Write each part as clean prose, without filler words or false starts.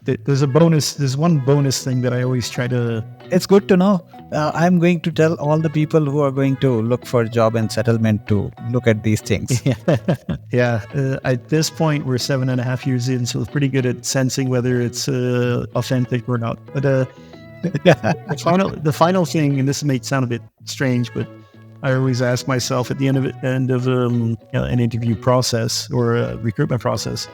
There's one bonus thing that I always try to. It's good to know. I'm going to tell all the people who are going to look for a job in settlement to look at these things. Yeah. At this point, we're 7.5 years in, so it's pretty good at sensing whether it's authentic or not. But the final thing, and this may sound a bit strange, but I always ask myself at the end of an interview process or a recruitment process,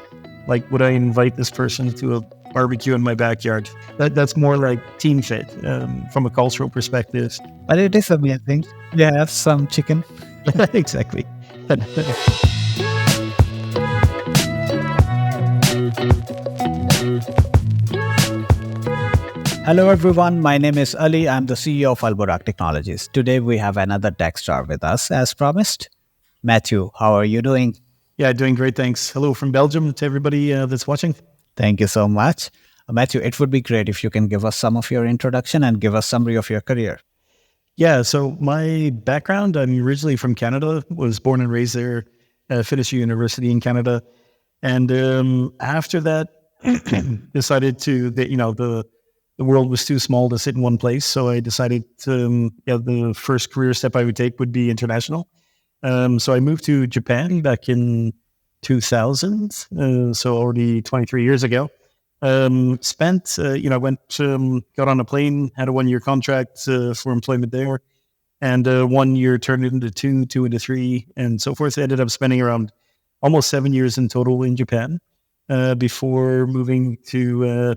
like, would I invite this person to a barbecue in my backyard? That's more like team fit from a cultural perspective. But it is amazing. You have some chicken. Exactly. Hello everyone, my name is Ali. I'm the CEO of Al-Burraq Technologies. Today we have another Techstar with us as promised. Matthew, how are you doing? Yeah, doing great, thanks. Hello from Belgium to everybody that's watching. Thank you so much. Matthew, it would be great if you can give us some of your introduction and give us summary of your career. Yeah, so my background, I'm originally from Canada, was born and raised there, finished university in Canada. And after that, decided the world was too small to sit in one place. So I decided the first career step I would take would be international. So I moved to Japan back in 2000, so already 23 years ago. Got on a plane, had a 1-year contract for employment there, and 1 year turned into two into three, and so forth. I ended up spending around almost 7 years in total in Japan before moving to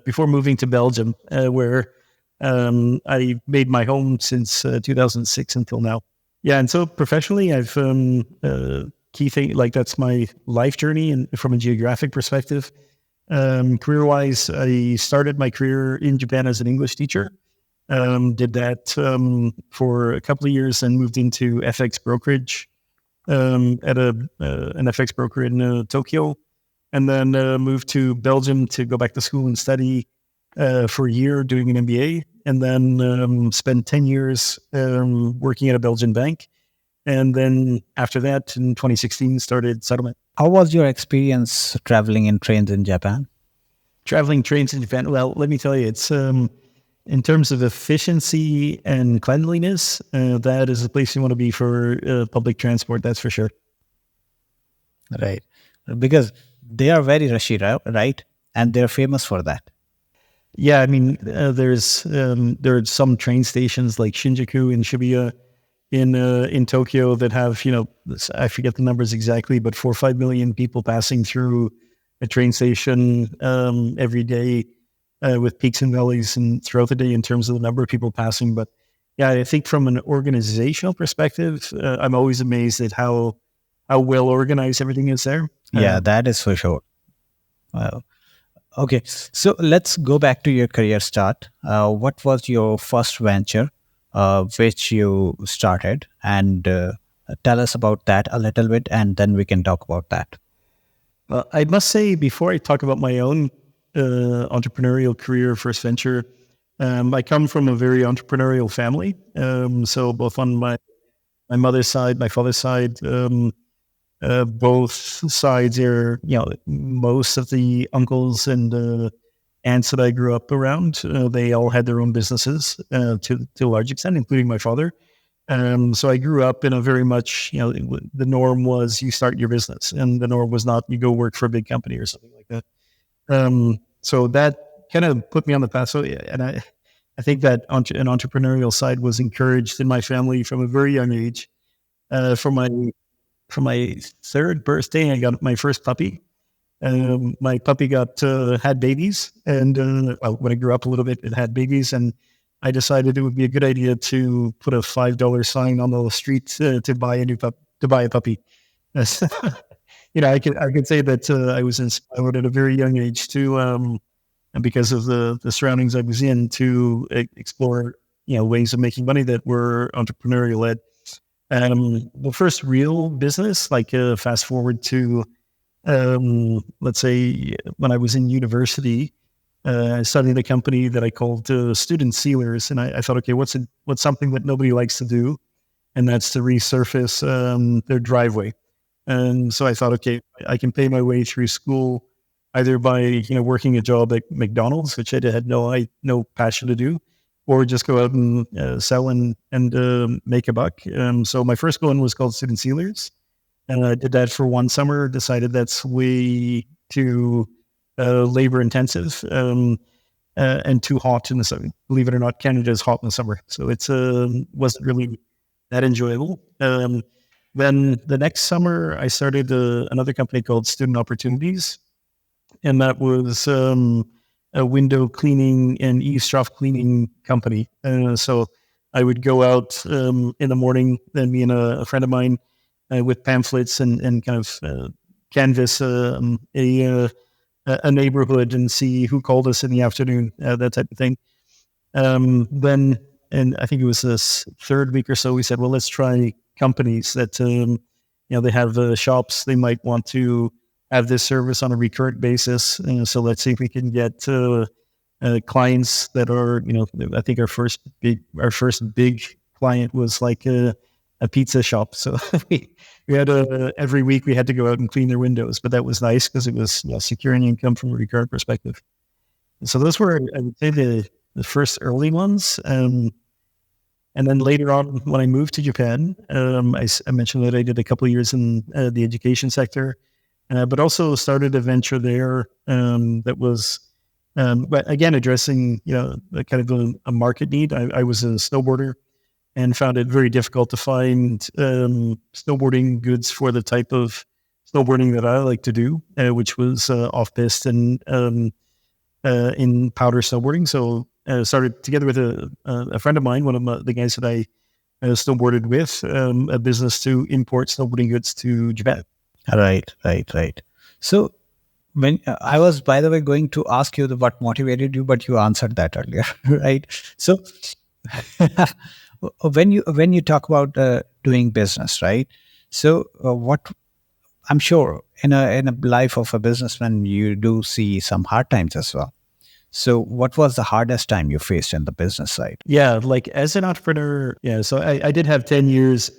Belgium, where I made my home since 2006 until now. Yeah, and so professionally, I've key thing, like, that's my life journey, and from a geographic perspective. Career-wise, I started my career in Japan as an English teacher. Did that for a couple of years, and moved into FX brokerage at an FX broker in Tokyo, and then moved to Belgium to go back to school and study for a year doing an MBA, and then spent 10 years working at a Belgian bank. And then after that, in 2016, started SettleMint. How was your experience traveling in trains in Japan? Traveling trains in Japan, well, let me tell you, it's in terms of efficiency and cleanliness, that is the place you want to be for public transport, that's for sure. Right. Because they are very rushy, right? And they're famous for that. Yeah, I mean, there are some train stations like Shinjuku and Shibuya in Tokyo that have, I forget the numbers exactly, but 4 or 5 million people passing through a train station every day, with peaks and valleys and throughout the day in terms of the number of people passing. But yeah, I think from an organizational perspective, I'm always amazed at how well organized everything is there. Yeah, that is for sure. Well, okay, so let's go back to your career start. What was your first venture which you started, and tell us about that a little bit, and then we can talk about that. I must say, before I talk about my own entrepreneurial career, first venture, I come from a very entrepreneurial family. So both on my mother's side, my father's side, both sides are, most of the uncles and aunts that I grew up around, they all had their own businesses to a large extent, including my father. So I grew up in a very much, the norm was you start your business, and the norm was not you go work for a big company or something like that. So that kind of put me on the path. So, and I think that an entrepreneurial side was encouraged in my family from a very young age. For my third birthday, I got my first puppy. My puppy had babies, and when I grew up a little bit, it had babies, and I decided it would be a good idea to put a $5 sign on the street to buy a puppy. I could say that I was inspired at a very young age to, and because of the surroundings I was in, to explore ways of making money that were entrepreneurial led. The first real business, like fast forward to let's say when I was in university, I studied a company that I called Student Sealers, and I thought, okay, what's something that nobody likes to do, and that's to resurface their driveway. And so I thought, okay, I can pay my way through school. either by working a job at McDonald's, which I had no passion to do, or just go out and sell and make a buck. So my first one was called Student Sealers, and I did that for one summer. Decided that's way too labor intensive and too hot in the summer. Believe it or not, Canada is hot in the summer, so it's wasn't really that enjoyable. Then the next summer, I started another company called Student Opportunities, and that was a window cleaning and eavesdrop cleaning company. So I would go out in the morning, then me and a friend of mine with pamphlets and kind of canvass a neighborhood and see who called us in the afternoon, that type of thing. Then, and I think it was this third week or so, we said, well, let's try companies that, they have shops. They might want to have this service on a recurrent basis. So let's see if we can get clients that are, I think our first big client was like a pizza shop. So we had every week we had to go out and clean their windows, but that was nice because it was securing income from a recurrent perspective. So those were, I would say, the first early ones. And then later on, when I moved to Japan, I mentioned that I did a couple of years in the education sector, but also started a venture there that was, but again, addressing kind of a market need. I was a snowboarder and found it very difficult to find snowboarding goods for the type of snowboarding that I like to do, which was off-piste and in powder snowboarding. So started together with a friend of mine, one of the guys that I snowboarded with, a business to import snowboarding goods to Japan. Right. So when I was, by the way, going to ask you what motivated you, but you answered that earlier, right? So when you talk about doing business, right? So what I'm sure in a life of a businessman, you do see some hard times as well. So what was the hardest time you faced in the business side? Yeah, like as an entrepreneur, so I did have 10 years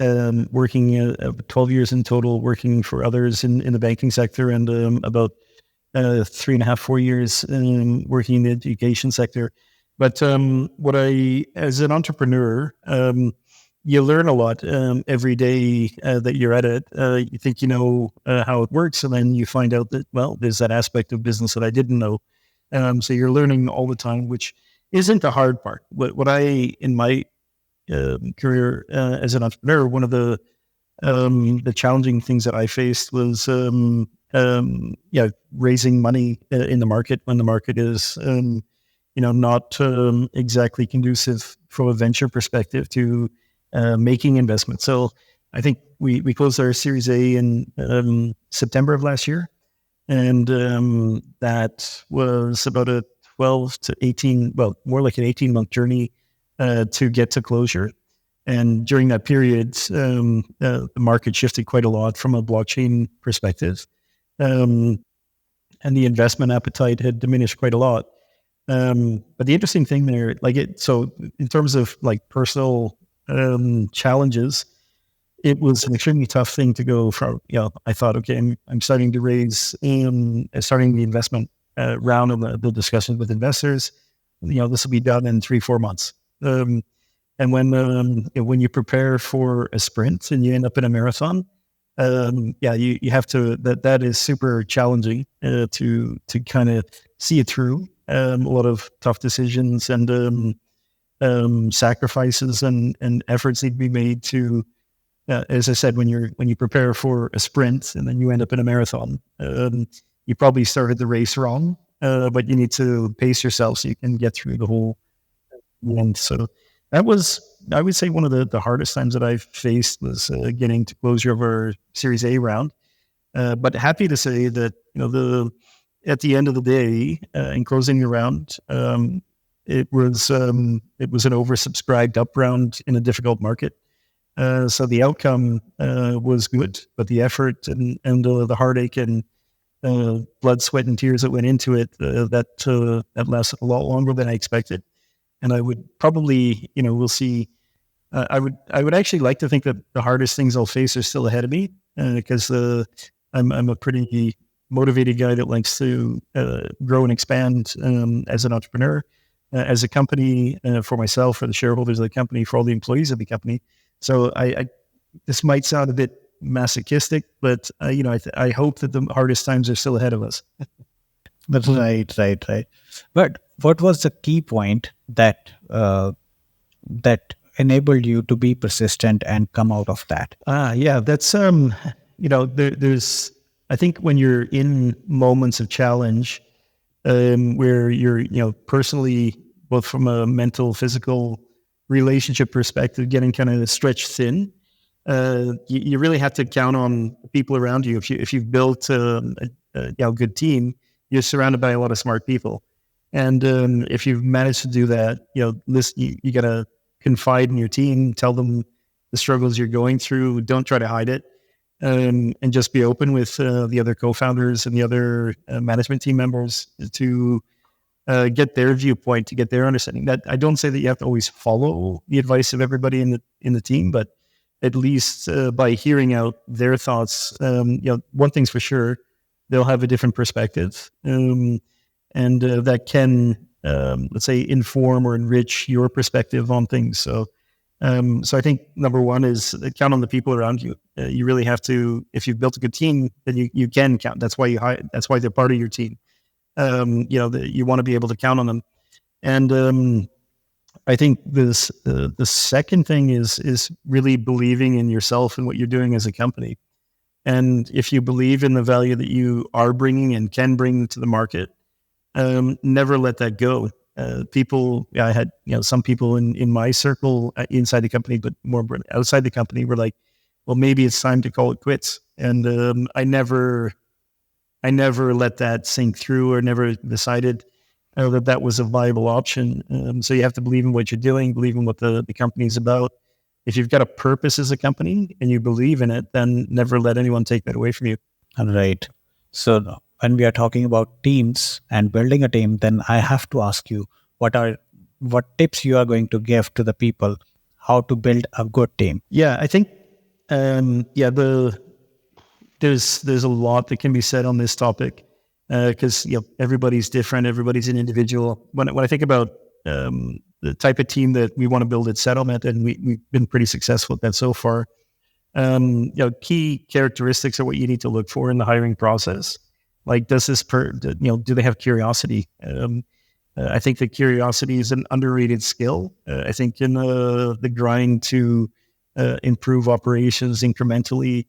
working, 12 years in total working for others in the banking sector, and about 3.5, 4 years working in the education sector. But as an entrepreneur, you learn a lot every day that you're at it. You think you know how it works, and then you find out that, well, there's that aspect of business that I didn't know. So you're learning all the time, which isn't the hard part. What I, in my career as an entrepreneur, one of the challenging things that I faced was, raising money in the market when the market is, not exactly conducive from a venture perspective to making investments. So I think we closed our Series A in September of last year. And that was about a 12 to 18, well, more like an 18-month journey to get to closure. And during that period, the market shifted quite a lot from a blockchain perspective. And the investment appetite had diminished quite a lot. But the interesting thing there, so in terms of like personal challenges, it was an extremely tough thing to go from. I thought, okay, I'm starting to raise, starting the investment round of the discussions with investors. This will be done in 3-4 months. And when you prepare for a sprint and you end up in a marathon, you have to. That is super challenging to kind of see it through. A lot of tough decisions and sacrifices and efforts need to be made to. As I said, when you prepare for a sprint and then you end up in a marathon, you probably started the race wrong, but you need to pace yourself so you can get through the whole end. So that was, I would say, one of the hardest times that I've faced was getting to closure of our Series A round. But happy to say that at the end of the day, in closing the round, it was an oversubscribed up round in a difficult market. So the outcome was good, but the effort and the heartache and blood, sweat, and tears that went into it, that lasted a lot longer than I expected. And I would probably, we'll see. I would actually like to think that the hardest things I'll face are still ahead of me because I'm a pretty motivated guy that likes to grow and expand as an entrepreneur, as a company, for myself, for the shareholders of the company, for all the employees of the company. So this might sound a bit masochistic, but I hope that the hardest times are still ahead of us. That's right. But what was the key point that that enabled you to be persistent and come out of that? Yeah, that's there's I think when you're in moments of challenge, where you're personally, both from a mental, physical, relationship perspective, getting kind of stretched thin, you really have to count on people around you. If you've built a good team, you're surrounded by a lot of smart people, and if you've managed to do that, you got to confide in your team, tell them the struggles you're going through. Don't try to hide it, and just be open with the other co-founders and the other management team members to get their viewpoint, to get their understanding. That I don't say that you have to always follow the advice of everybody in the team, but at least by hearing out their thoughts, one thing's for sure, they'll have a different perspective, and that can, let's say, inform or enrich your perspective on things. So I think number one is count on the people around you. You really have to. If you've built a good team, then you can count. That's why you hire. That's why they're part of your team. You want to be able to count on them. And I think the second thing is really believing in yourself and what you're doing as a company. And if you believe in the value that you are bringing and can bring to the market, never let that go. I had some people in my circle inside the company, but more outside the company, were like, well, maybe it's time to call it quits. And I never let that sink through, or never decided that was a viable option. So you have to believe in what you're doing, believe in what the company is about. If you've got a purpose as a company and you believe in it, then never let anyone take that away from you. Right. So when we are talking about teams and building a team, then I have to ask you, what tips you are going to give to the people how to build a good team? Yeah, I think there's a lot that can be said on this topic, because everybody's different, everybody's an individual. When I think about the type of team that we want to build at SettleMint, and we've been pretty successful at that so far. Key characteristics are what you need to look for in the hiring process. Like, does this do they have curiosity? I think that curiosity is an underrated skill. I think in the grind to improve operations incrementally,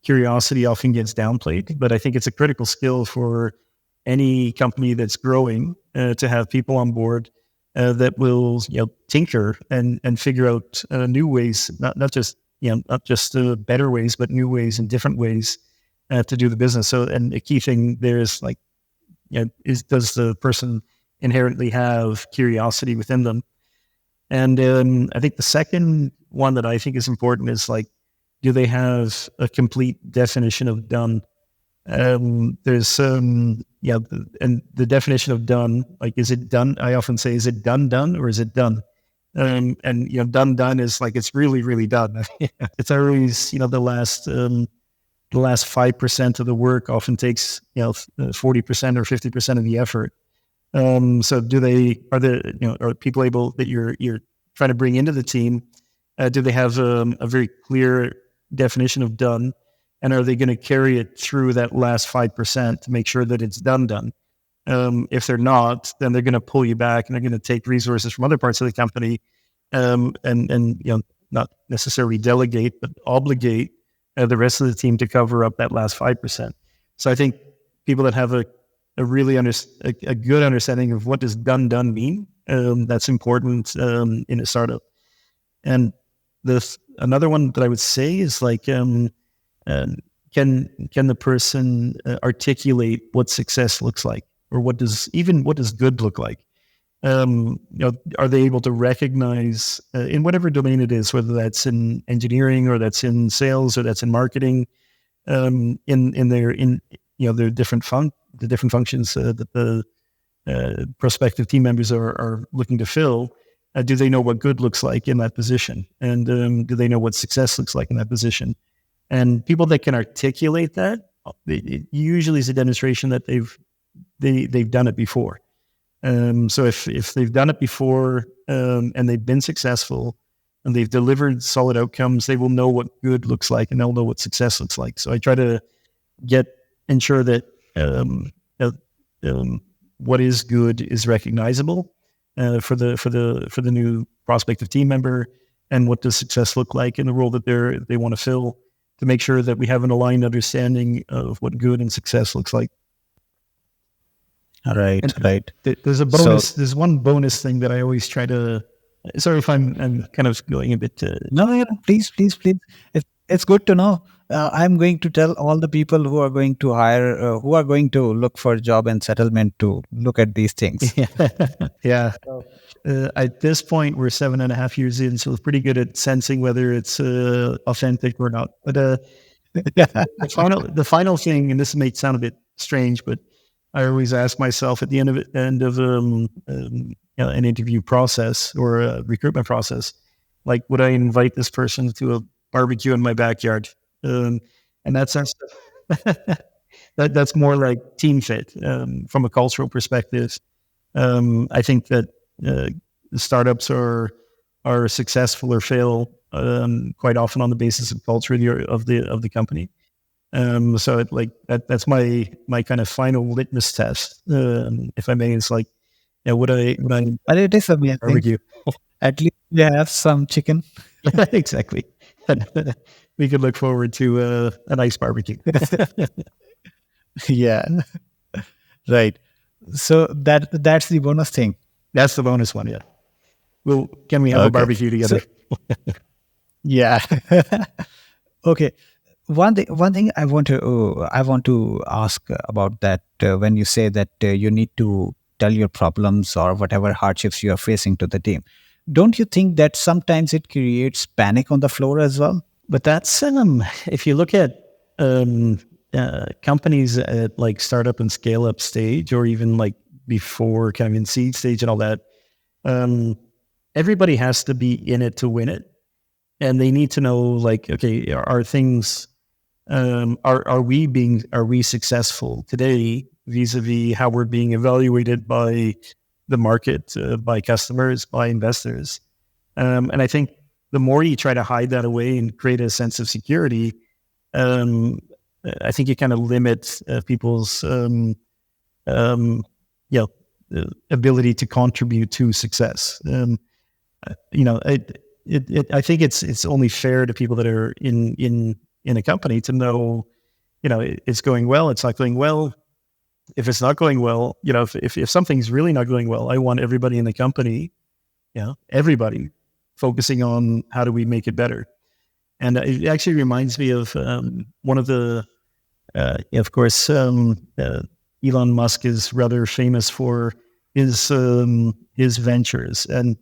curiosity often gets downplayed, but I think it's a critical skill for any company that's growing, to have people on board that will tinker and figure out new ways, not just better ways, but new ways and different ways to do the business. So, and a key thing there is does the person inherently have curiosity within them? And I think the second one that I think is important is do they have a complete definition of done? There's and the definition of done, is it done? I often say, is it done, or is it done? And done is it's really, really done. It's always the last 5% of the work often takes 40% or 50% of the effort. So are people able, that you're trying to bring into the team, do they have a very clear definition of done? And are they going to carry it through that last 5% to make sure that it's done? If they're not, then they're going to pull you back, and they're going to take resources from other parts of the company, and not necessarily delegate, but obligate the rest of the team to cover up that last 5%. So I think people that have a really a good understanding of what does done mean, that's important in a startup. And another one that I would say is can the person articulate what success looks like, or what does good look like? Are they able to recognize in whatever domain it is, whether that's in engineering, or that's in sales, or that's in marketing, in their different functions that the prospective team members are looking to fill? Do they know what good looks like in that position? And do they know what success looks like in that position? And people that can articulate that, it usually is a demonstration that they've done it before. So if they've done it before and they've been successful and they've delivered solid outcomes, they will know what good looks like and they'll know what success looks like. So I try to ensure that what is good is recognizable for the new prospective team member, and what does success look like in the role that they want to fill, to make sure that we have an aligned understanding of what good and success looks like. Right. There's a bonus. There's one bonus thing that I always try to. Sorry if I'm kind of going a bit. No, please. It's good to know. I'm going to tell all the people who are going to hire, who are going to look for a job in SettleMint, to look at these things. Yeah. At this point, we're 7.5 years in, so we're pretty good at sensing whether it's authentic or not. But the final thing, and this may sound a bit strange, but I always ask myself at the end of an interview process or a recruitment process, like, would I invite this person to a barbecue in my backyard? And that's that's more like team fit from a cultural perspective. I think that startups are successful or fail quite often on the basis of culture of the company. So that's my kind of final litmus test, if I may. It's like, would I? But it is amazing. Barbecue. At least you have some chicken. Exactly. We could look forward to a nice barbecue. Yeah. Right. So that's the bonus thing. That's the bonus one. Yeah. Can we have a barbecue together? Yeah. Okay. One thing I want to ask about that, when you say that you need to tell your problems or whatever hardships you are facing to the team, don't you think that sometimes it creates panic on the floor as well? But that's if you look at companies at like startup and scale up stage, or even like before kind of in seed stage and all that, everybody has to be in it to win it, and they need to know, like, okay, are things are we successful today vis-a-vis how we're being evaluated by the market, by customers, by investors, and I think the more you try to hide that away and create a sense of security, I think you kind of limit people's ability to contribute to success. I think it's only fair to people that are in a company to know, it's going well, it's not going well. If it's not going well, if something's really not going well, I want everybody in the company, everybody focusing on how do we make it better. And it actually reminds me of one of the, of course, Elon Musk is rather famous for his ventures, and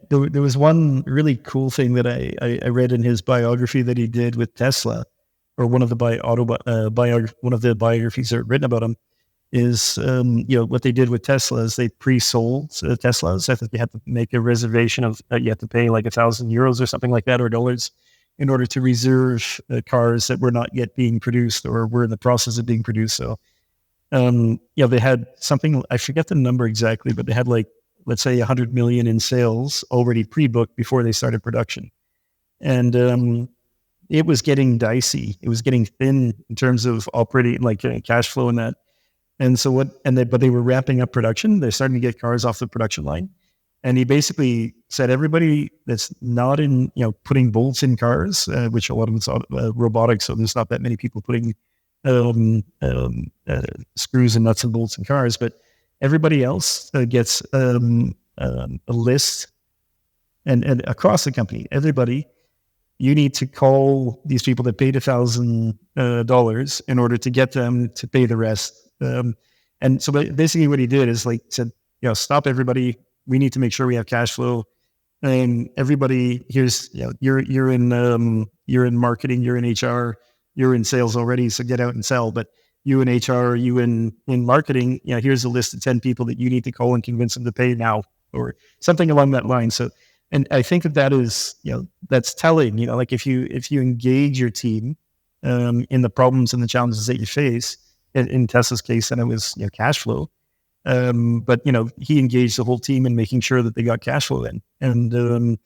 there was one really cool thing that I read in his biography that he did with Tesla, or one of the biographies that are written about him, is what they did with Tesla is they pre-sold Teslas. I think you had to make a reservation of you had to pay like €1,000 or something like that, or dollars, in order to reserve cars that were not yet being produced or were in the process of being produced. So they had something, I forget the number exactly, but they had, like, let's say 100 million in sales already pre-booked before they started production. And it was getting dicey. It was getting thin in terms of operating, like cash flow and that. And so but they were ramping up production. They're starting to get cars off the production line. And he basically said, everybody that's not in, putting bolts in cars, which a lot of it's robotics, so there's not that many people putting screws and nuts and bolts in cars, but everybody else gets a list, and across the company, everybody, you need to call these people that paid $1,000 in order to get them to pay the rest. And so basically what he did is, like, said, stop everybody. We need to make sure we have cash flow. And everybody, here's, you're in marketing, you're in HR, you're in sales already, so get out and sell. But you in HR, you in marketing, here's a list of 10 people that you need to call and convince them to pay now, or something along that line. So, and I think that is, that's telling, like, if you engage your team in the problems and the challenges that you face. In Tesla's case, and it was cash flow. But he engaged the whole team in making sure that they got cash flow in, and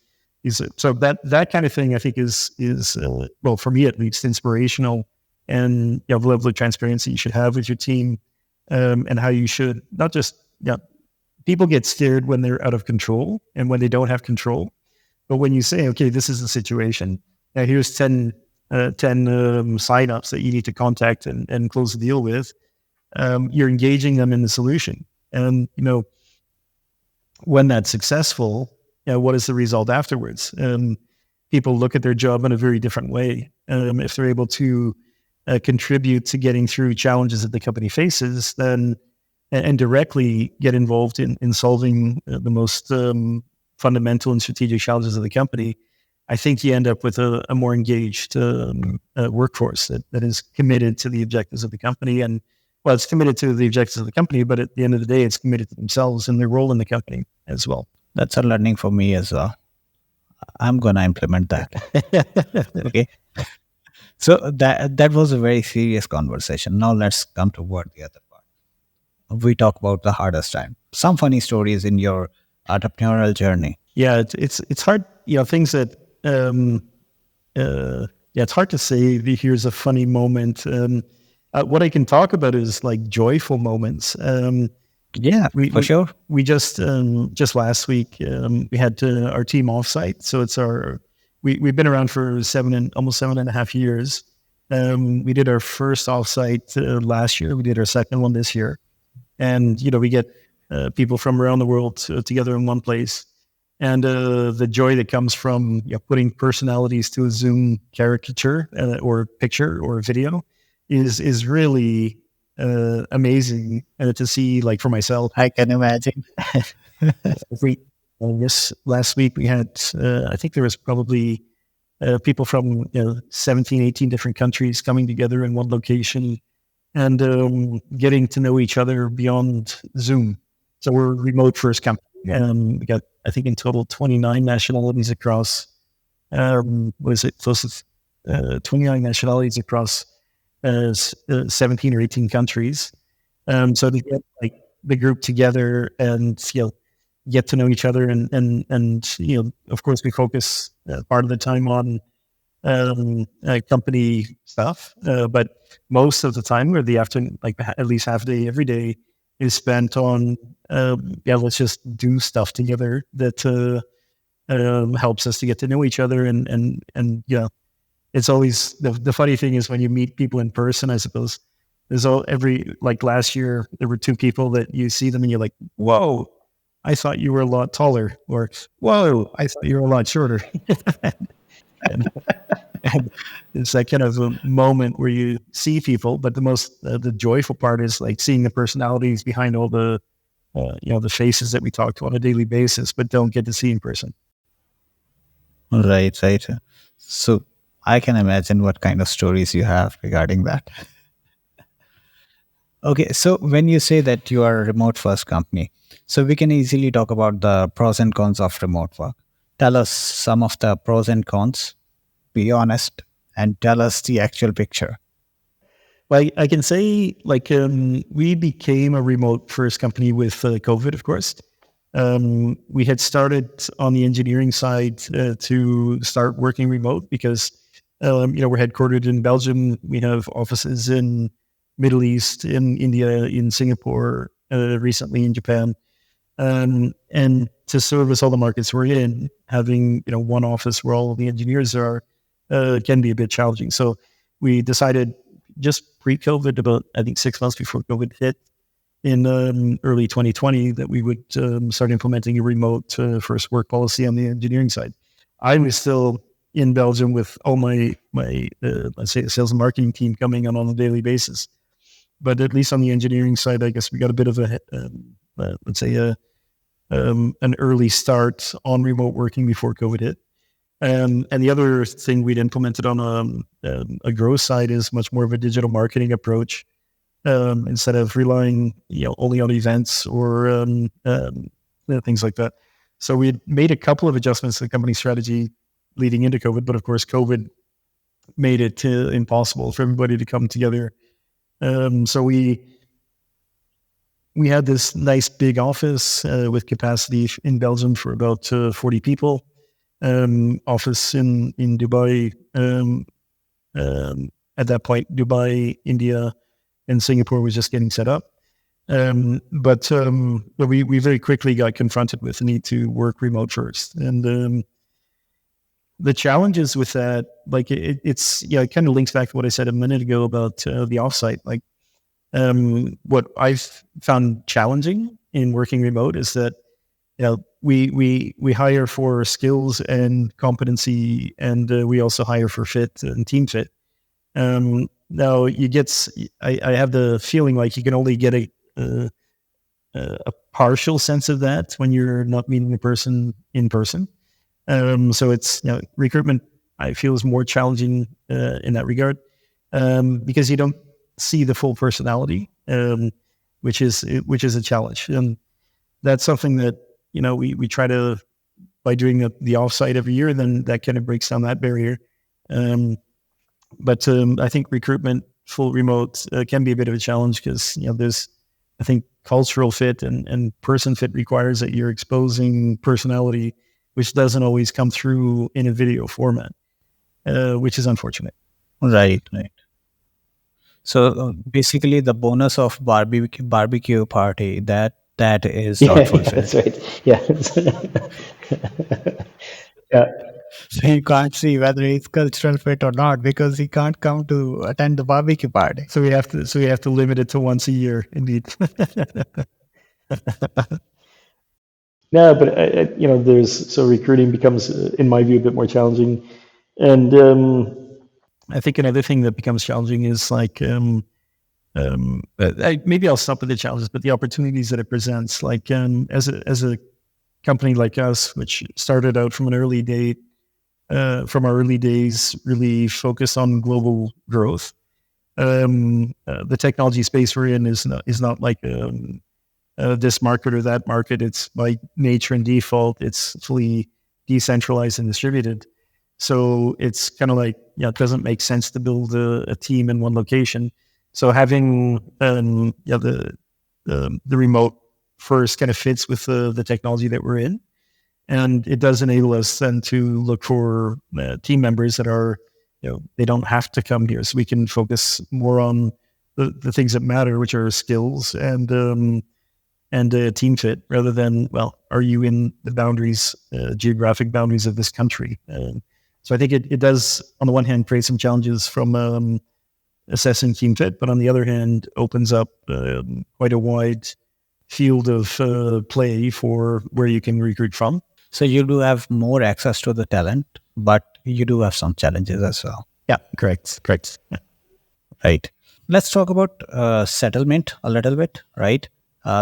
so that kind of thing I think is well, for me at least, inspirational, and the level of transparency you should have with your team, and how you should not just people get scared when they're out of control and when they don't have control, but when you say, okay, this is the situation, now here's 10 signups that you need to contact and close the deal with. You're engaging them in the solution, and when that's successful, what is the result afterwards? People look at their job in a very different way. If they're able to contribute to getting through challenges that the company faces, then and directly get involved in solving the most fundamental and strategic challenges of the company, I think you end up with a more engaged workforce that is committed to the objectives of the company. And well, it's committed to the objectives of the company, but at the end of the day, it's committed to themselves and their role in the company as well. That's a learning for me as well. I'm going to implement that. Okay. So that was a very serious conversation. Now let's come toward the other part. We talk about the hardest time. Some funny stories in your entrepreneurial journey. Yeah, it's hard. Things that it's hard to say. Here's a funny moment. What I can talk about is like joyful moments. For sure. We just last week we had our team offsite. So it's we've been around for almost 7.5 years. We did our first offsite last year. We did our second one this year, and we get people from around the world together in one place. And the joy that comes from putting personalities to a Zoom caricature or picture or video is really amazing to see. Like for myself, I can imagine. This last week we had, I think there was probably people from 17, 18 different countries coming together in one location and getting to know each other beyond Zoom. So we're a remote first company. We got, I think in total, 29 nationalities across, close to 29 nationalities across 17 or 18 countries. So to get the group together and get to know each other, and of course we focus part of the time on company stuff, but most of the time, or the afternoon, at least half a day every day, is spent on let's just do stuff together that helps us to get to know each other, and it's always the funny thing is when you meet people in person, I suppose there's last year there were two people that you see them and you're like, whoa, I thought you were a lot taller, or whoa, I thought you were a lot shorter. and it's that kind of a moment where you see people, but the joyful part is like seeing the personalities behind all the the faces that we talk to on a daily basis, but don't get to see in person. Right. So I can imagine what kind of stories you have regarding that. Okay, so when you say that you are a remote first company, so we can easily talk about the pros and cons of remote work. Tell us some of the pros and cons, be honest, and tell us the actual picture. Well, I can say we became a remote first company with COVID, of course. We had started on the engineering side to start working remote because we're headquartered in Belgium. We have offices in Middle East, in India, in Singapore, recently in Japan. And to service all the markets we're in, having one office where all the engineers are can be a bit challenging. So we decided just pre-COVID, about I think 6 months before COVID hit in early 2020, that we would start implementing a remote first work policy on the engineering side. I was still in Belgium with all my let's say, sales and marketing team coming on a daily basis. But at least on the engineering side, I guess we got a bit of an early start on remote working before COVID hit. And the other thing we'd implemented on a growth side is much more of a digital marketing approach, instead of relying only on events or things like that. So we had made a couple of adjustments to the company strategy leading into COVID, but of course COVID made it impossible for everybody to come together. So we had this nice big office with capacity in Belgium for about 40 people. Office in Dubai. At that point, Dubai, India, and Singapore was just getting set up. But we very quickly got confronted with the need to work remote first. And the challenges with that, like it kind of links back to what I said a minute ago about the offsite. Like what I've found challenging in working remote is that we hire for skills and competency, and we also hire for fit and team fit. Now I have the feeling like you can only get a partial sense of that when you're not meeting the person in person. So it's recruitment, I feel, is more challenging in that regard because you don't see the full personality, which is a challenge, and that's something that we try to, by doing the offsite every year, then that kind of breaks down that barrier. But I think recruitment full remote can be a bit of a challenge because there's, I think, cultural fit and person fit requires that you're exposing personality, which doesn't always come through in a video format, which is unfortunate. Right. So basically, the bonus of barbecue party that is not fulfilled. That's right. Yeah. Yeah. So you can't see whether it's cultural fit or not because he can't come to attend the barbecue party. So we have to limit it to once a year, indeed. No, but recruiting becomes, in my view, a bit more challenging, and I think another thing that becomes challenging is like maybe I'll stop with the challenges, but the opportunities that it presents. Like as a company like us, which started out from our early days, really focused on global growth. The technology space we're in is not like this market or that market. It's by nature and default, it's fully decentralized and distributed. So it's kind of like, it doesn't make sense to build a team in one location. So having the remote first kind of fits with the technology that we're in. And it does enable us then to look for team members that are, they don't have to come here. So we can focus more on the things that matter, which are skills and team fit, rather than, are you in the boundaries, geographic boundaries of this country? So I think it does, on the one hand, create some challenges from assessing team fit, but on the other hand, opens up quite a wide field of play for where you can recruit from. So you do have more access to the talent, but you do have some challenges as well. Yeah, correct. Yeah. Right. Let's talk about SettleMint a little bit, right?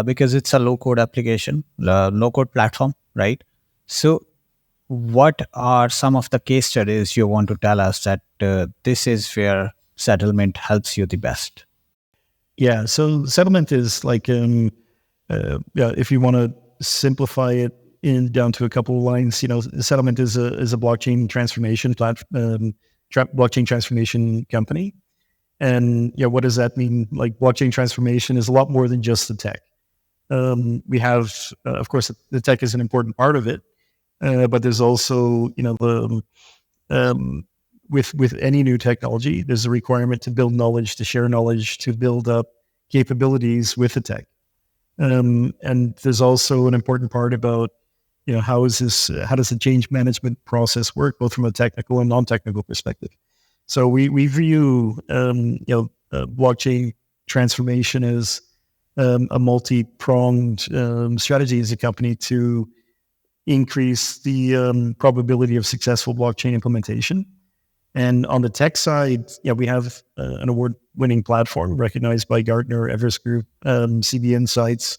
Because it's a low-code application, low-code platform, right? So what are some of the case studies you want to tell us that this is where SettleMint helps you the best? Yeah, so SettleMint is like, if you want to simplify it down to a couple of lines, SettleMint is a blockchain transformation blockchain transformation company. And what does that mean? Like, blockchain transformation is a lot more than just the tech. We have, of course, the tech is an important part of it, but there's also, with any new technology, there's a requirement to build knowledge, to share knowledge, to build up capabilities with the tech. And there's also an important part about, how does the change management process work, both from a technical and non-technical perspective? So we view, blockchain transformation as a multi-pronged strategy as a company to increase the probability of successful blockchain implementation. And on the tech side, we have an award-winning platform recognized by Gartner, Everest Group, CB Insights,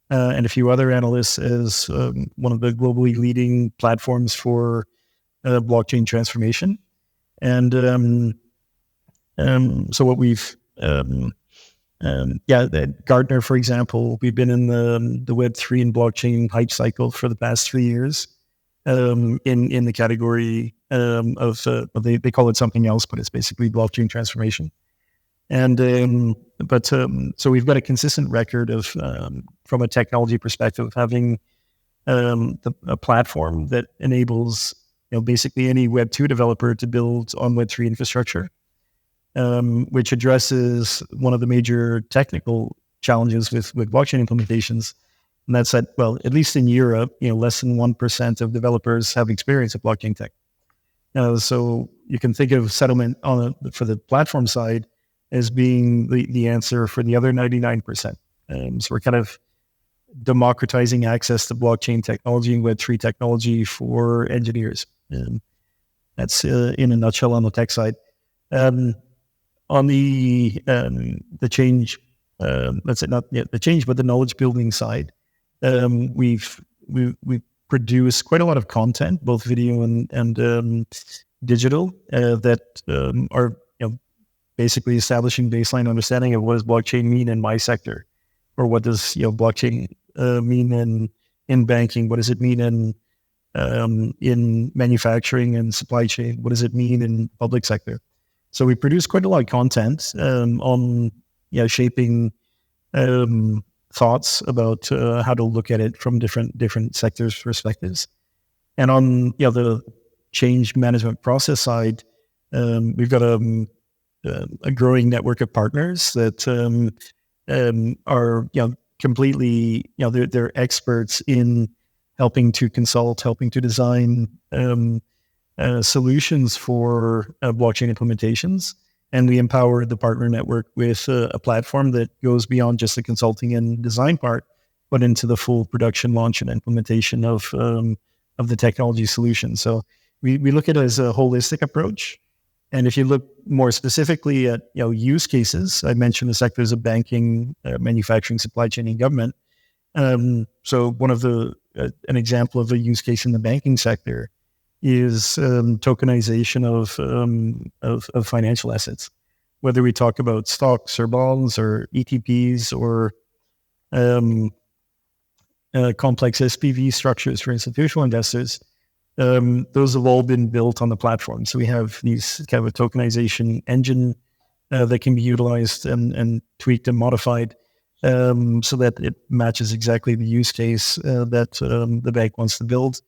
and a few other analysts as one of the globally leading platforms for blockchain transformation. And so what we've, Gartner, for example, we've been in the Web3 and blockchain hype cycle for the past 3 years in the category they call it something else, but it's basically blockchain transformation. And so we've got a consistent record of from a technology perspective of having a platform that enables basically any Web2 developer to build on Web3 infrastructure, which addresses one of the major technical challenges with blockchain implementations. And that's that, well, at least in Europe, less than 1% of developers have experience with blockchain tech. So you can think of SettleMint for the platform side as being the answer for the other 99%. So we're kind of democratizing access to blockchain technology and Web3 technology for engineers. That's in a nutshell on the tech side. On the change, let's say not yet the change, but the knowledge building side, we've produced quite a lot of content, both video and digital, that are basically establishing baseline understanding of what does blockchain mean in my sector, or what does blockchain mean in banking, what does it mean in manufacturing and supply chain, what does it mean in public sector. So we produce quite a lot of content on shaping thoughts about how to look at it from different sectors' perspectives. And on the change management process side, we've got a growing network of partners that are completely they're experts in helping to consult, helping to design solutions for blockchain implementations. And we empower the partner network with a platform that goes beyond just the consulting and design part, but into the full production launch and implementation of the technology solution. So we look at it as a holistic approach. And if you look more specifically at use cases, I mentioned the sectors of banking, manufacturing, supply chain, and government. So one of an example of a use case in the banking sector is tokenization of financial assets, whether we talk about stocks or bonds or ETPs or complex SPV structures for institutional investors. Those have all been built on the platform. So we have these kind of a tokenization engine that can be utilized and tweaked and modified so that it matches exactly the use case that the bank wants to build.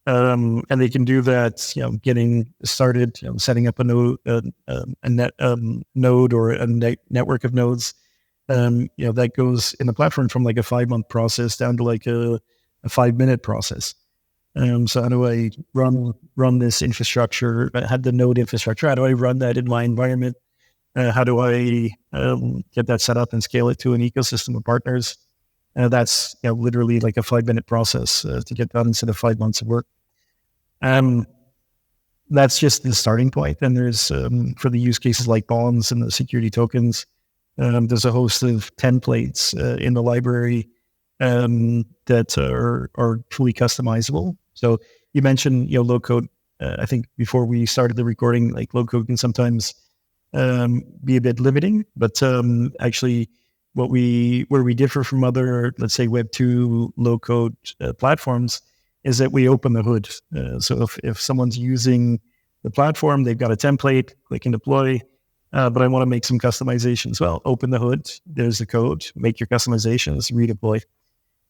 And they can do that, getting started, setting up a node, node or a network of nodes. That goes in the platform from like a 5-month process down to like a 5-minute process. So how do I run this infrastructure? I had the node infrastructure. How do I run that in my environment? How do I get that set up and scale it to an ecosystem of partners? That's literally like a 5-minute process to get done instead of 5 months of work. That's just the starting point. And there's for the use cases like bonds and the security tokens, there's a host of templates in the library that are fully customizable. So you mentioned low code. I think before we started the recording, like low code can sometimes be a bit limiting, but actually where we differ from other, let's say, Web2 low code platforms is that we open the hood. So if someone's using the platform, they've got a template, click and deploy, but I want to make some customizations. Well, open the hood, there's the code, make your customizations, redeploy.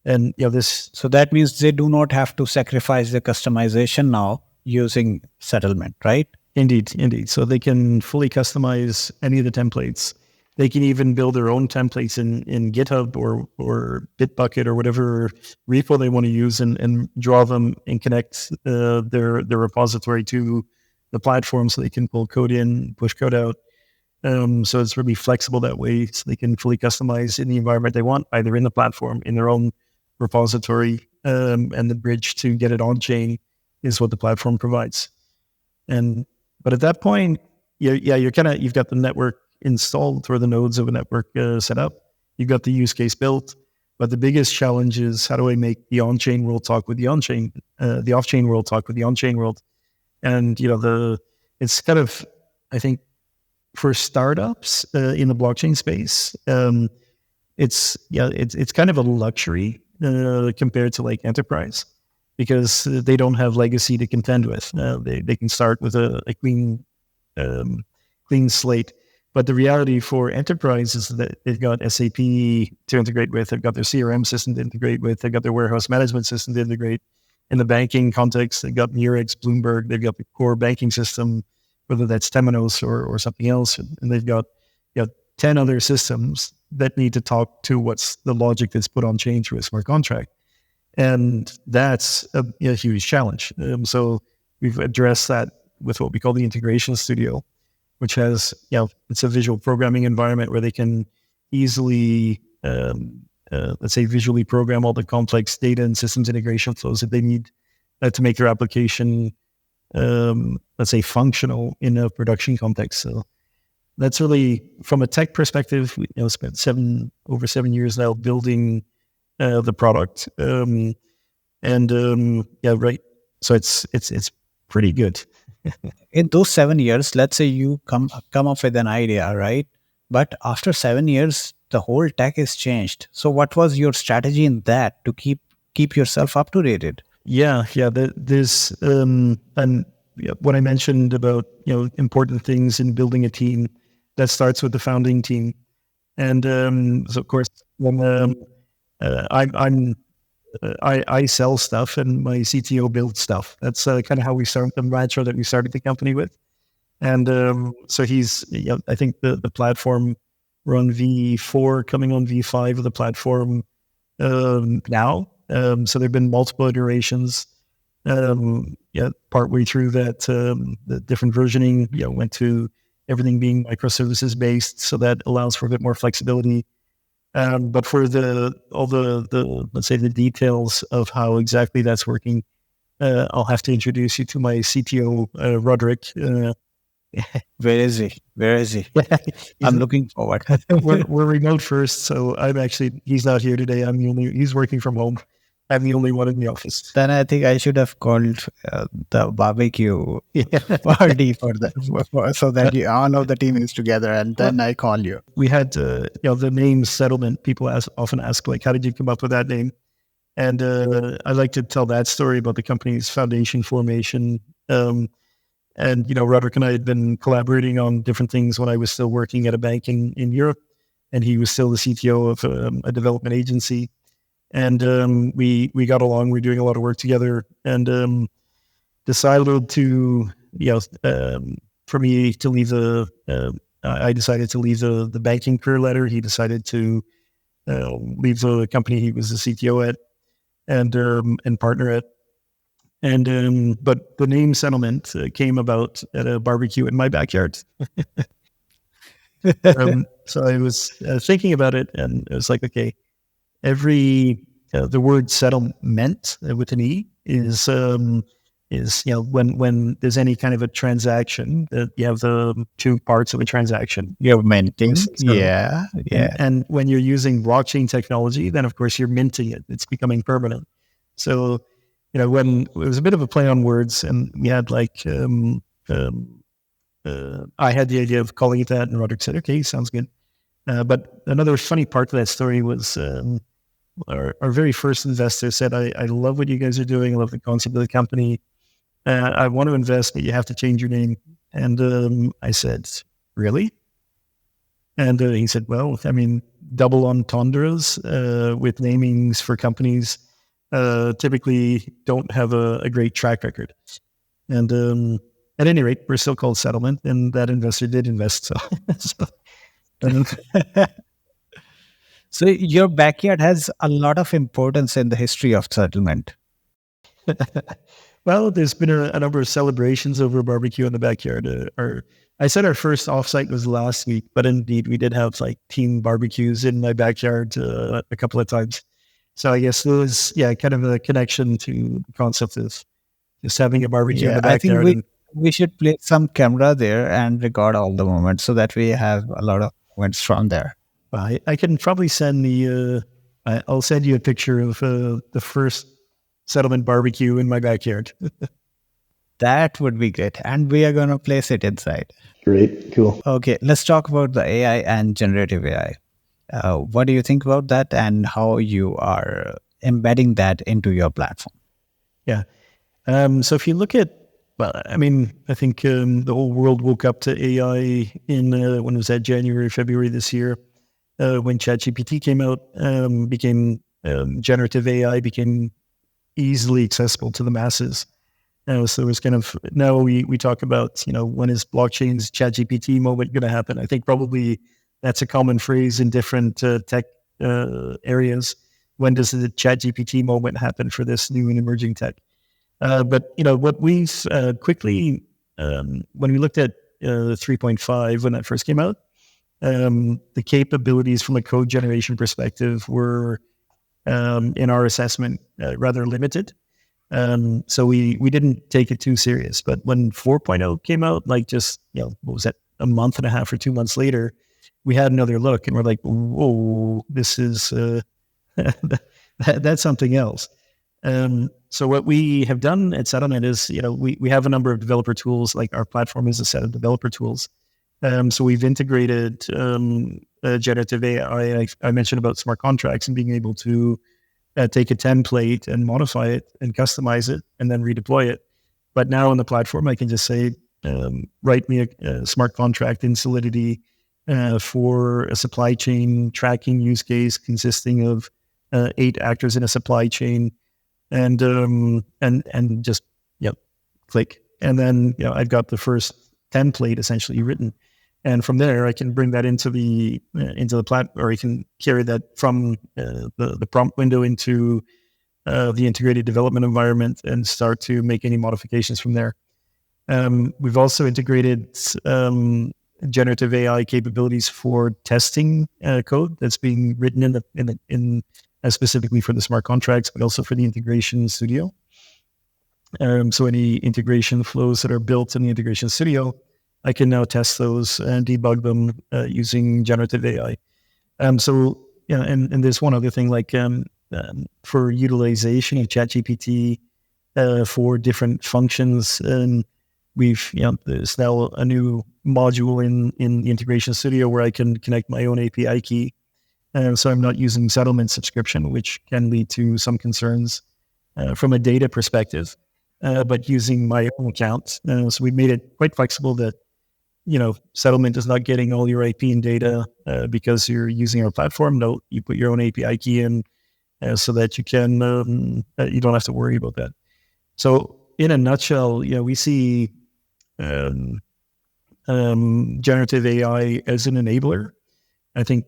And this. So that means they do not have to sacrifice the customization now using SettleMint, right? Indeed. So they can fully customize any of the templates. They can even build their own templates in GitHub or Bitbucket or whatever repo they want to use and draw them and connect their repository to the platform so they can pull code in, push code out. So it's really flexible that way, so they can fully customize in the environment they want, either in the platform, in their own repository, and the bridge to get it on chain is what the platform provides. But at that point, you've got the network installed or the nodes of a network set up. You've got the use case built, but the biggest challenge is how do I make the on-chain world talk with the on-chain, the off-chain world talk with the on-chain world, and it's kind of, I think, for startups in the blockchain space, it's kind of a luxury compared to like enterprise. because they don't have legacy to contend with. They can start with a clean slate. But the reality for enterprise is that they've got SAP to integrate with, they've got their CRM system to integrate with, they've got their warehouse management system to integrate. In the banking context, they've got Murex, Bloomberg, they've got the core banking system, whether that's Temenos or something else, and they've got 10 other systems that need to talk to what's the logic that's put on chain through a smart contract. And that's a huge challenge. So we've addressed that with what we call the Integration Studio, which has, it's a visual programming environment where they can easily, let's say, visually program all the complex data and systems integration flows that they need to make their application, let's say, functional in a production context. So that's really, from a tech perspective, we spent over 7 years now building the product. Right. So it's pretty good. In those 7 years, let's say you come up with an idea, right? But after 7 years, the whole tech is changed. So what was your strategy in that to keep yourself up to date? There's and what I mentioned about important things in building a team, that starts with the founding team, and so of course when I sell stuff and my CTO builds stuff. That's kind of how we started the mantra that we started the company with. And so he's, I think the platform, we're on V4, coming on V5 of the platform now. So there've been multiple iterations. Partway through that, the different versioning, went to everything being microservices based. So that allows for a bit more flexibility. But for all the let's say the details of how exactly that's working, I'll have to introduce you to my CTO, Roderick. Where is he? I'm looking forward. we're remote first, so he's not here today. He's working from home. I'm the only one in the office. Then I think I should have called the barbecue party for that, so that all of the team is together, and then I call you. We had, the name SettleMint. People often ask, like, how did you come up with that name? And I like to tell that story about the company's foundation formation. And Roderick and I had been collaborating on different things when I was still working at a bank in Europe, and he was still the CTO of a development agency. And we got along. We were doing a lot of work together, and decided to, for me to leave I decided to leave the banking career ladder. He decided to leave the company he was the CTO at and partner at. And but the name SettleMint came about at a barbecue in my backyard. So I was thinking about it, and it was like, okay, the word settlement with an E is when there's any kind of a transaction, that you have the two parts of a transaction. You have minting, yeah. And when you're using blockchain technology, then of course you're minting it. It's becoming permanent. So when it was a bit of a play on words, and we had like I had the idea of calling it that, and Roderick said, "Okay, sounds good." But another funny part of that story was our very first investor said, I love what you guys are doing. I love the concept of the company. I want to invest, but you have to change your name. And I said, really? And he said, well, I mean, double entendres with namings for companies typically don't have a great track record. And at any rate, we're still called SettleMint, and that investor did invest. So your backyard has a lot of importance in the history of SettleMint. Well, there's been a number of celebrations over a barbecue in the backyard. I said our first offsite was last week, but indeed we did have like team barbecues in my backyard a couple of times. So I guess there was, kind of a connection to the concept of just having a barbecue in the backyard. I think we should place some camera there and record all the moments so that we have a lot of moments from there. I can probably send I'll send you a picture of the first SettleMint barbecue in my backyard. That would be great. And we are going to place it inside. Great. Cool. Okay. Let's talk about the AI and generative AI. What do you think about that, and how you are embedding that into your platform? Yeah. So if you look at, well, I mean, I think the whole world woke up to AI in when was that, January, February this year, when ChatGPT came out, became generative AI became easily accessible to the masses. So it's kind of, now we talk about, when is blockchain's ChatGPT moment going to happen? I think probably that's a common phrase in different tech areas. When does the ChatGPT moment happen for this new and emerging tech? But what we've quickly, when we looked at 3.5 when that first came out, the capabilities from a code generation perspective were, in our assessment, rather limited. So we didn't take it too serious. But when 4.0 came out, like just, what was that, a month and a half or 2 months later, we had another look and we're like, whoa, this is, that's something else. So what we have done at SettleMint is, we have a number of developer tools, like our platform is a set of developer tools. So we've integrated generative AI. I mentioned about smart contracts and being able to take a template and modify it and customize it and then redeploy it. But now on the platform, I can just say, write me a smart contract in Solidity for a supply chain tracking use case consisting of 8 actors in a supply chain, and just click, and then I've got the first template essentially written, and from there I can bring that into the or I can carry that from the prompt window into the integrated development environment and start to make any modifications from there. We've also integrated generative AI capabilities for testing code that's being written in specifically for the smart contracts, but also for the integration studio. So any integration flows that are built in the integration studio, I can now test those and debug them using generative AI. And there's one other thing, like for utilization of ChatGPT for different functions, there's now a new module in the integration studio where I can connect my own API key. So I'm not using SettleMint subscription, which can lead to some concerns from a data perspective, but using my own account. So we made it quite flexible that, SettleMint is not getting all your IP and data because you're using our platform. No, you put your own API key in so that you can, you don't have to worry about that. So in a nutshell, we see generative AI as an enabler. I think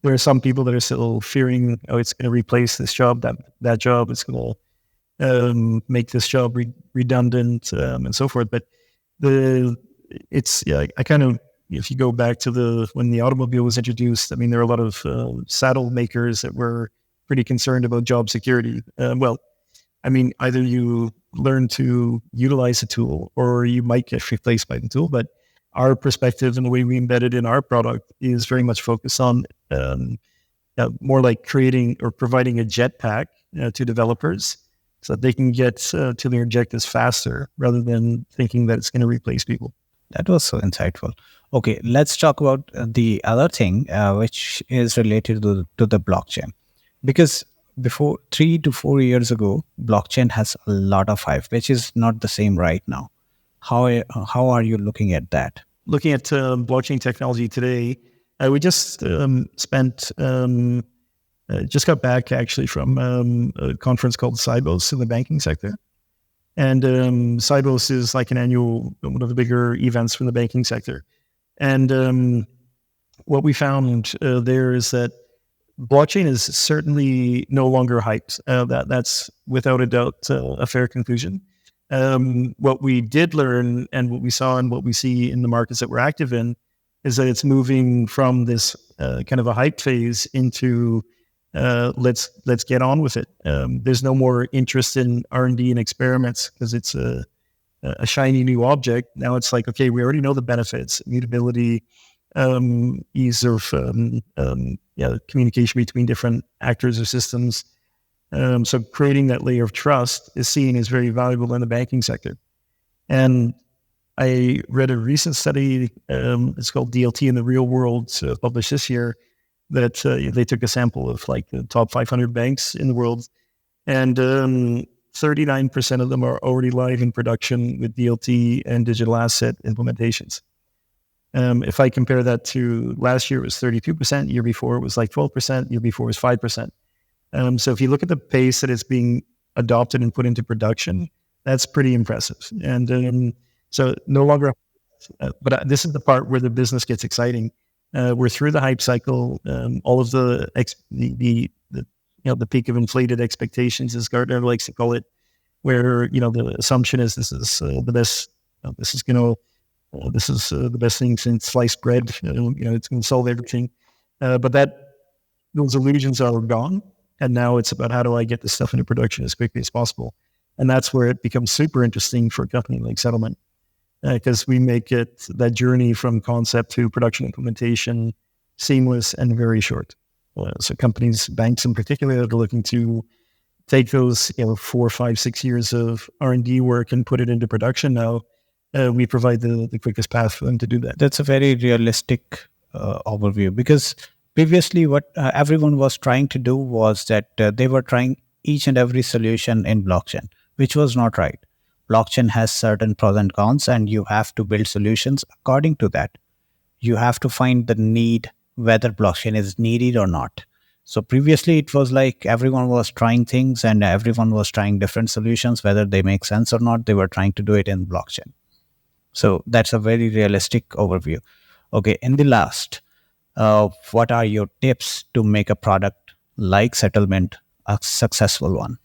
there are some people that are still fearing, it's going to replace this job, that job, it's going to make this job redundant and so forth. But I kind of, if you go back to when the automobile was introduced, I mean, there are a lot of saddle makers that were pretty concerned about job security. Either you learn to utilize a tool or you might get replaced by the tool. But our perspective and the way we embed it in our product is very much focused on more like creating or providing a jetpack to developers so that they can get to their objectives faster rather than thinking that it's going to replace people. That was so insightful. Okay, let's talk about the other thing, which is related to the blockchain. Because before 3 to 4 years ago, blockchain has a lot of hype, which is not the same right now. How are you looking at that? Looking at blockchain technology today, we just just got back actually from a conference called Sibos in the banking sector. And Sibos is like one of the bigger events from the banking sector. And what we found there is that blockchain is certainly no longer hyped. That's without a doubt a fair conclusion. What we did learn and what we saw and what we see in the markets that we're active in is that it's moving from this kind of a hype phase into let's get on with it. There's no more interest in R&D and experiments because it's a shiny new object. Now it's like, okay, we already know the benefits, immutability, ease of communication between different actors or systems. So creating that layer of trust is seen as very valuable in the banking sector. And I read a recent study, it's called DLT in the Real World, published this year, that they took a sample of like the top 500 banks in the world. And 39% of them are already live in production with DLT and digital asset implementations. If I compare that to last year, it was 32%. Year before, it was like 12%. Year before, it was 5%. So if you look at the pace that it's being adopted and put into production, that's pretty impressive. And so no longer, but this is the part where the business gets exciting. We're through the hype cycle. All of the peak of inflated expectations, as Gartner likes to call it, where the assumption is this is the best. This is the best thing since sliced bread. It's going to solve everything. But those illusions are gone, and now it's about how do I get this stuff into production as quickly as possible, and that's where it becomes super interesting for a company like SettleMint, because we make it that journey from concept to production implementation seamless and very short. So companies, banks in particular, that are looking to take those 4, 5, 6 years of R&D work and put it into production now. We provide the quickest path for them to do that. That's a very realistic overview, because previously what everyone was trying to do was that they were trying each and every solution in blockchain, which was not right. Blockchain has certain pros and cons, and you have to build solutions according to that. You have to find the need, whether blockchain is needed or not. So previously it was like everyone was trying things and everyone was trying different solutions, whether they make sense or not, they were trying to do it in blockchain. So that's a very realistic overview. Okay, in the last, what are your tips to make a product like SettleMint a successful one?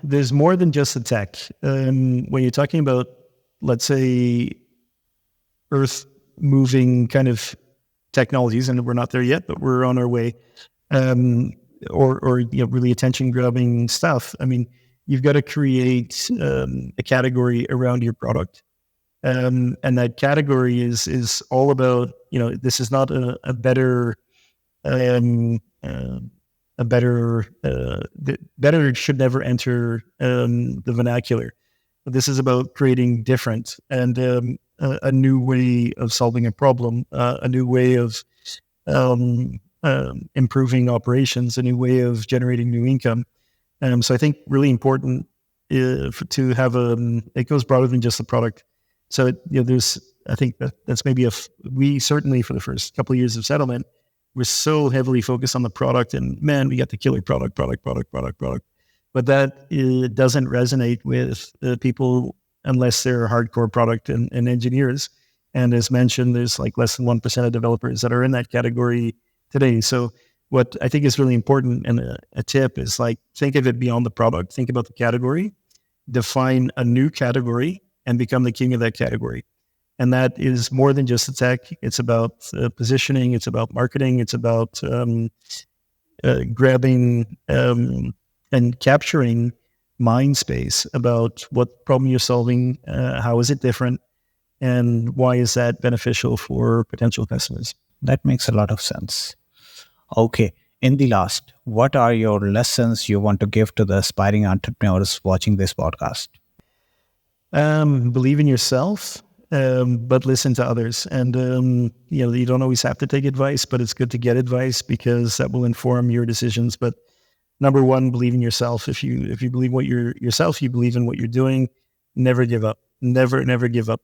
There's more than just the tech. When you're talking about, let's say, earth-moving kind of technologies, and we're not there yet, but we're on our way, or really attention-grabbing stuff. I mean, you've got to create a category around your product. And that category is all about, this is not a better should never enter the vernacular. But this is about creating different and a new way of solving a problem, a new way of improving operations, a new way of generating new income. So I think really important to have it goes broader than just the product. So I think that's maybe we certainly for the first couple of years of SettleMint, we're so heavily focused on the product, and man, we got the killer product. But that doesn't resonate with people unless they're hardcore product and engineers. And as mentioned, there's like less than 1% of developers that are in that category today. So what I think is really important, and a tip is like, think of it beyond the product, think about the category, define a new category, and become the king of that category. And that is more than just the tech. It's about positioning. It's about marketing. It's about grabbing and capturing mind space about what problem you're solving, how is it different, and why is that beneficial for potential customers. That makes a lot of sense. Okay. In the last, what are your lessons you want to give to the aspiring entrepreneurs watching this podcast? Believe in yourself, but listen to others. And, you don't always have to take advice, but it's good to get advice because that will inform your decisions. But number one, believe in yourself. If you believe what yourself, you believe in what you're doing, never give up. Never give up.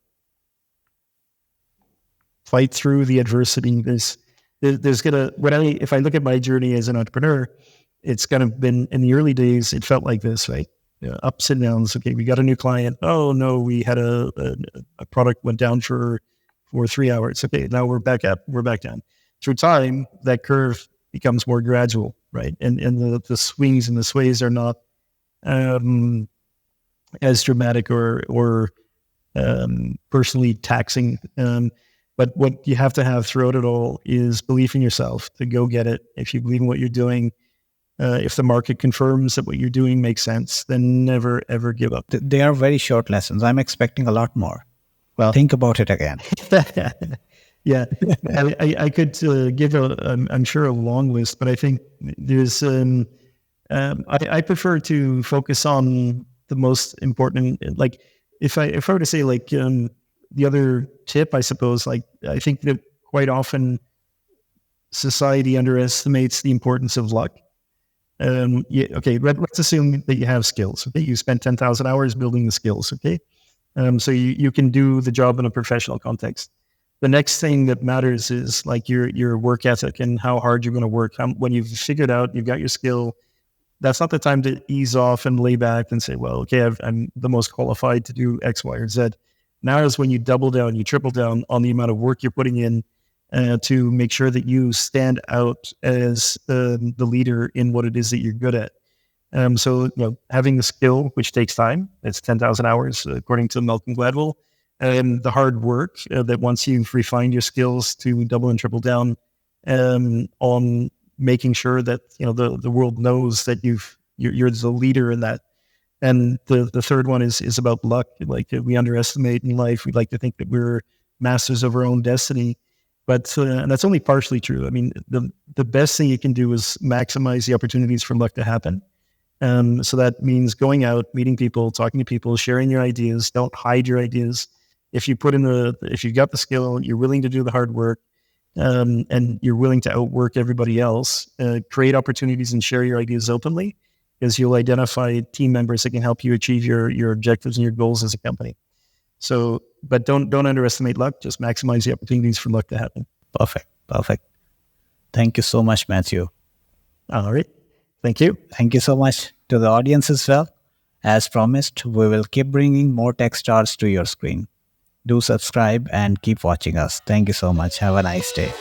Fight through the adversity. If I look at my journey as an entrepreneur, it's kind of been, in the early days, it felt like this, right? Ups and downs. Okay, we got a new client. Oh no, we had a product went down for 3 hours. Okay, now we're back up. We're back down. Through time, that curve becomes more gradual, right? And the swings and the sways are not as dramatic or personally taxing. But what you have to have throughout it all is belief in yourself to go get it. If you believe in what you're doing, if the market confirms that what you're doing makes sense, then never, ever give up. They are very short lessons. I'm expecting a lot more. Well, think about it again. Yeah, I could give I'm sure a long list, but I think there's, I prefer to focus on the most important, like if I were to say like the other tip, I suppose, like I think that quite often society underestimates the importance of luck. Okay, let's assume that you have skills. Okay, you spent 10,000 hours building the skills. Okay, so you can do the job in a professional context. The next thing that matters is like your work ethic and how hard you're going to work. When you've figured out you've got your skill, that's not the time to ease off and lay back and say, well, okay, I'm the most qualified to do X, Y, or Z. Now is when you double down, you triple down on the amount of work you're putting in to make sure that you stand out as the leader in what it is that you're good at. So having the skill, which takes time, it's 10,000 hours, according to Malcolm Gladwell, and the hard work that once you've refined your skills to double and triple down on making sure that the world knows that you're the leader in that. And the third one is about luck. Like we underestimate in life. We like to think that we're masters of our own destiny, but and that's only partially true. I mean, the best thing you can do is maximize the opportunities for luck to happen. So that means going out, meeting people, talking to people, sharing your ideas. Don't hide your ideas. If you've got the skill, you're willing to do the hard work, and you're willing to outwork everybody else, create opportunities and share your ideas openly, because you'll identify team members that can help you achieve your objectives and your goals as a company. So, but don't underestimate luck. Just maximize the opportunities for luck to happen. Perfect. Thank you so much, Matthew. All right. Thank you. Thank you so much to the audience as well. As promised, we will keep bringing more Techstars to your screen. Do subscribe and keep watching us. Thank you so much. Have a nice day.